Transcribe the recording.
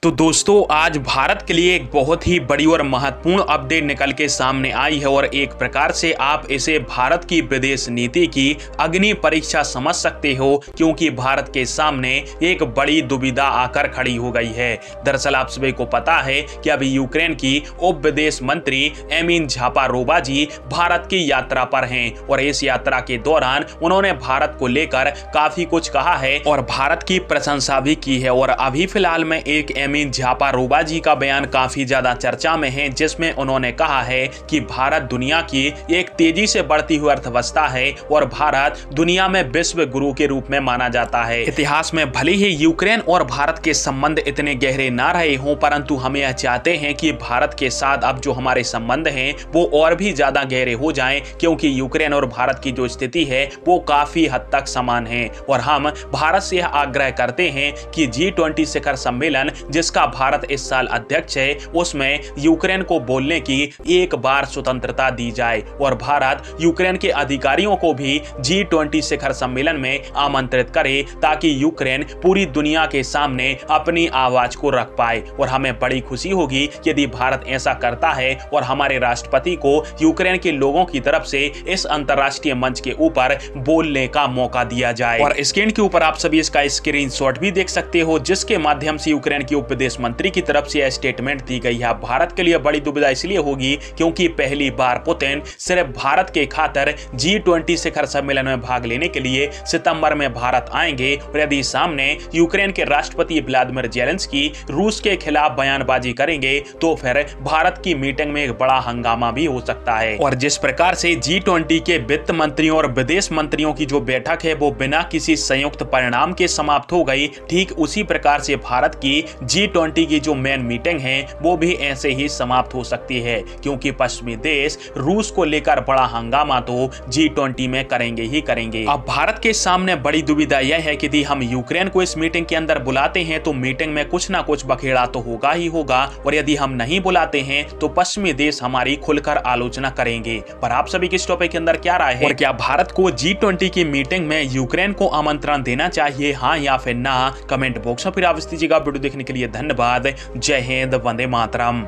तो दोस्तों आज भारत के लिए एक बहुत ही बड़ी और महत्वपूर्ण अपडेट निकल के सामने आई है और एक प्रकार से आप इसे भारत की विदेश नीति की अग्नि परीक्षा समझ सकते हो, क्योंकि भारत के सामने एक बड़ी दुविधा आकर खड़ी हो गई है। दरअसल आप सभी को पता है कि अभी यूक्रेन की उप विदेश मंत्री एमिन झापारोवा जी भारत की यात्रा पर हैं और इस यात्रा के दौरान उन्होंने भारत को लेकर काफी कुछ कहा है और भारत की प्रशंसा भी की है। और अभी फिलहाल में एक एमिन झापारोवा जी का बयान काफी ज्यादा चर्चा में है, जिसमें उन्होंने कहा है कि भारत दुनिया की एक तेजी से बढ़ती हुई अर्थव्यवस्था है और भारत दुनिया में विश्व गुरु के रूप में माना जाता है। इतिहास में भले ही यूक्रेन और भारत के संबंध इतने गहरे ना रहे हों, परंतु हम यह चाहते हैं कि भारत के साथ अब जो हमारे संबंध हैं वो और भी ज्यादा गहरे हो जाएं, क्योंकि यूक्रेन और भारत की जो स्थिति है वो काफी हद तक समान है। और हम भारत से यह आग्रह करते हैं कि G20 शिखर सम्मेलन जिसका भारत इस साल अध्यक्ष है, उसमें यूक्रेन को बोलने की एक बार स्वतंत्रता दी जाए और भारत यूक्रेन के अधिकारियों को भी G20 शिखर सम्मेलन में आमंत्रित करे, ताकि यूक्रेन पूरी दुनिया के सामने अपनी आवाज को रख पाए। और हमें बड़ी खुशी होगी यदि भारत ऐसा करता है और हमारे राष्ट्रपति को यूक्रेन के लोगों की तरफ से इस अंतर्राष्ट्रीय मंच के ऊपर बोलने का मौका दिया जाए। और स्क्रीन के ऊपर आप सभी इसका स्क्रीनशॉट भी देख सकते हो, जिसके माध्यम से यूक्रेन की उप विदेश मंत्री की तरफ से यह स्टेटमेंट दी गई है। भारत के लिए बड़ी दुविधा इसलिए होगी क्योंकि पहली बार पुतिन सिर्फ भारत के खातिर G20 शिखर सम्मेलन में भाग लेने के लिए सितंबर में भारत आएंगे और यदि सामने यूक्रेन के राष्ट्रपति व्लादिमीर ज़ेलेंस्की रूस के खिलाफ बयानबाजी करेंगे तो फिर भारत की मीटिंग में एक बड़ा हंगामा भी हो सकता है। और जिस प्रकार से G20 के वित्त मंत्रियों और विदेश मंत्रियों की जो बैठक है वो बिना किसी संयुक्त परिणाम के समाप्त हो गई, ठीक उसी प्रकार से भारत की G20 की जो मेन मीटिंग है वो भी ऐसे ही समाप्त हो सकती है, क्योंकि पश्चिमी देश रूस को लेकर बड़ा हंगामा तो G20 में करेंगे ही करेंगे। अब भारत के सामने बड़ी दुविधा यह है कि यदि हम यूक्रेन को इस मीटिंग के अंदर बुलाते हैं तो मीटिंग में कुछ ना कुछ बखेड़ा तो होगा ही होगा, और यदि हम नहीं बुलाते हैं तो पश्चिमी देश हमारी खुलकर आलोचना करेंगे। पर आप सभी की इस टॉपिक के अंदर क्या राय है और क्या भारत को G20 की मीटिंग में यूक्रेन को आमंत्रण देना चाहिए, हाँ या फिर ना? कमेंट बॉक्स में फिर आप दीजिएगा। वीडियो देखने के लिए धन्यवाद। जय हिंद, वंदे मातरम।